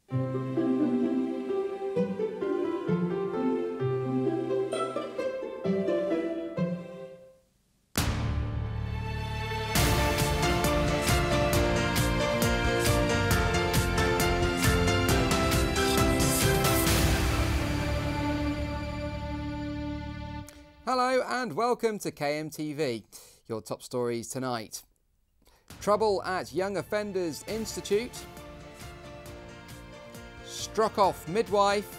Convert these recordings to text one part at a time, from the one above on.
Hello and welcome to KMTV. Your top stories tonight. Trouble at Young Offenders Institute. Struck off midwife.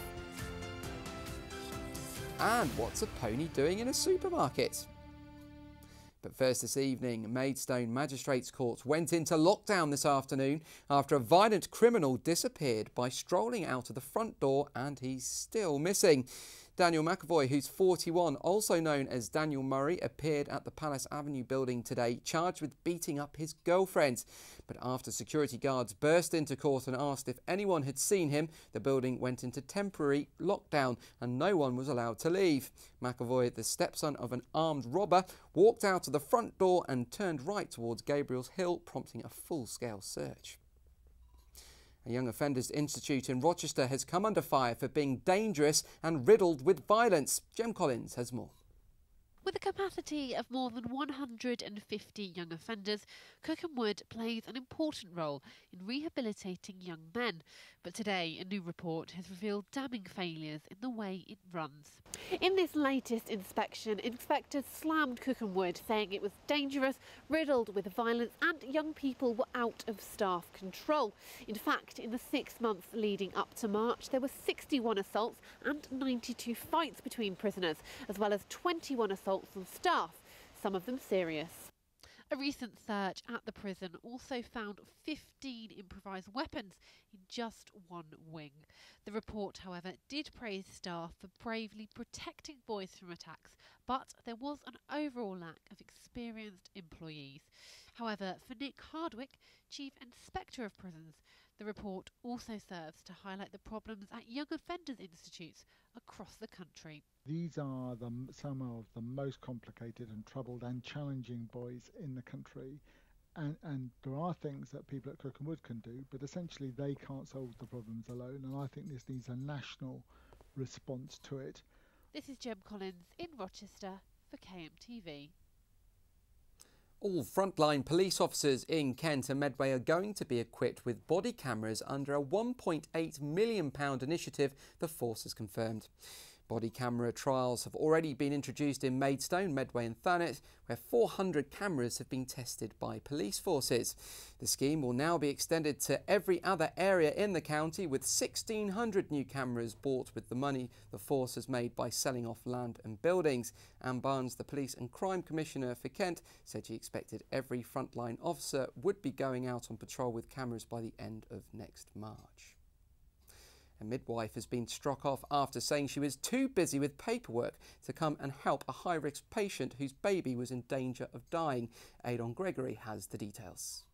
And what's a pony doing in a supermarket? But first this evening, Maidstone Magistrates Court went into lockdown this afternoon after a violent criminal disappeared by strolling out of the front door, and he's still missing. Daniel McAvoy, who's 41, also known as Daniel Murray, appeared at the Palace Avenue building today, charged with beating up his girlfriend. But after security guards burst into court and asked if anyone had seen him, the building went into temporary lockdown and no one was allowed to leave. McAvoy, the stepson of an armed robber, walked out of the front door and turned right towards Gabriel's Hill, prompting a full-scale search. A Young Offenders Institute in Rochester has come under fire for being dangerous and riddled with violence. Jem Collins has more. With a capacity of more than 150 young offenders, Kirkenwood plays an important role in rehabilitating young men. But today, a new report has revealed damning failures in the way it runs. In this latest inspection, inspectors slammed Kirkenwood, saying it was dangerous, riddled with violence, and young people were out of staff control. In fact, in the 6 months leading up to March, there were 61 assaults and 92 fights between prisoners, as well as 21 assaults on staff, some of them serious. A recent search at the prison also found 15 improvised weapons in just one wing. The report, however, did praise staff for bravely protecting boys from attacks, but there was an overall lack of experienced employees. However, for Nick Hardwick, Chief Inspector of Prisons, the report also serves to highlight the problems at young offenders institutes across the country. These are some of the most complicated and troubled and challenging boys in the country. And there are things that people at Kirkenwood can do, but essentially they can't solve the problems alone. And I think this needs a national response to it. This is Jem Collins in Rochester for KMTV. All frontline police officers in Kent and Medway are going to be equipped with body cameras under a £1.8 million initiative, the force has confirmed. Body camera trials have already been introduced in Maidstone, Medway and Thanet, where 400 cameras have been tested by police forces. The scheme will now be extended to every other area in the county, with 1,600 new cameras bought with the money the force has made by selling off land and buildings. Anne Barnes, the Police and Crime Commissioner for Kent, said she expected every frontline officer would be going out on patrol with cameras by the end of next March. A midwife has been struck off after saying she was too busy with paperwork to come and help a high-risk patient whose baby was in danger of dying. Adon Gregory has the details.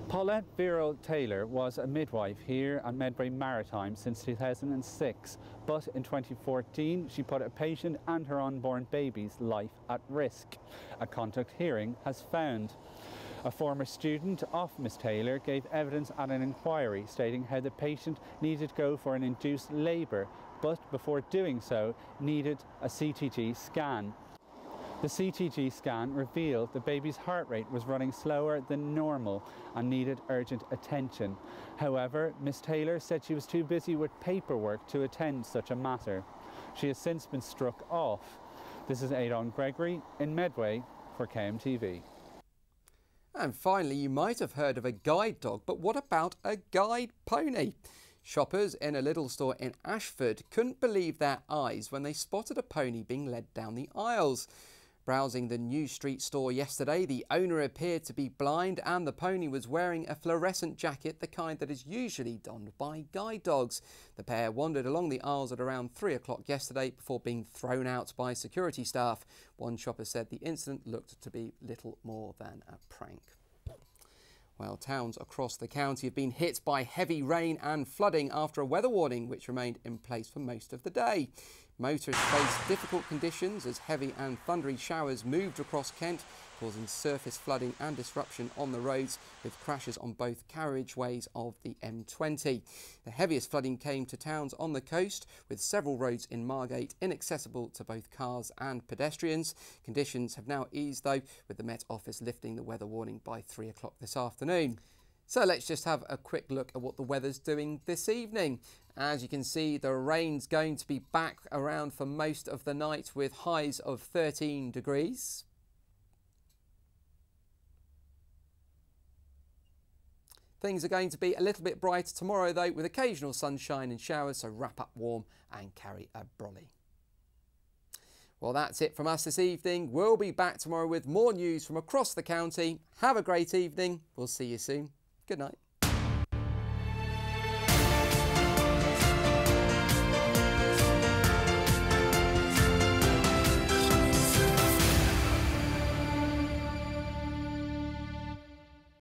Paulette Virrell-Taylor was a midwife here at Medway Maritime since 2006, but in 2014 she put a patient and her unborn baby's life at risk. A contact hearing has found. A former student of Miss Taylor gave evidence at an inquiry stating how the patient needed to go for an induced labour, but before doing so needed a CTG scan. The CTG scan revealed the baby's heart rate was running slower than normal and needed urgent attention. However, Miss Taylor said she was too busy with paperwork to attend such a matter. She has since been struck off. This is Adon Gregory in Medway for KMTV. And finally, you might have heard of a guide dog, but what about a guide pony? Shoppers in a little store in Ashford couldn't believe their eyes when they spotted a pony being led down the aisles. Browsing the New Street store yesterday, the owner appeared to be blind and the pony was wearing a fluorescent jacket, the kind that is usually donned by guide dogs. The pair wandered along the aisles at around 3 o'clock yesterday before being thrown out by security staff. One shopper said the incident looked to be little more than a prank. Well, towns across the county have been hit by heavy rain and flooding after a weather warning which remained in place for most of the day. Motorists faced difficult conditions as heavy and thundery showers moved across Kent, causing surface flooding and disruption on the roads, with crashes on both carriageways of the M20. The heaviest flooding came to towns on the coast, with several roads in Margate inaccessible to both cars and pedestrians. Conditions have now eased though, with the Met Office lifting the weather warning by 3 o'clock this afternoon. So let's just have a quick look at what the weather's doing this evening. As you can see, the rain's going to be back around for most of the night, with highs of 13 degrees. Things are going to be a little bit brighter tomorrow though, with occasional sunshine and showers, so wrap up warm and carry a brolly. Well, that's it from us this evening. We'll be back tomorrow with more news from across the county. Have a great evening. We'll see you soon. Good night.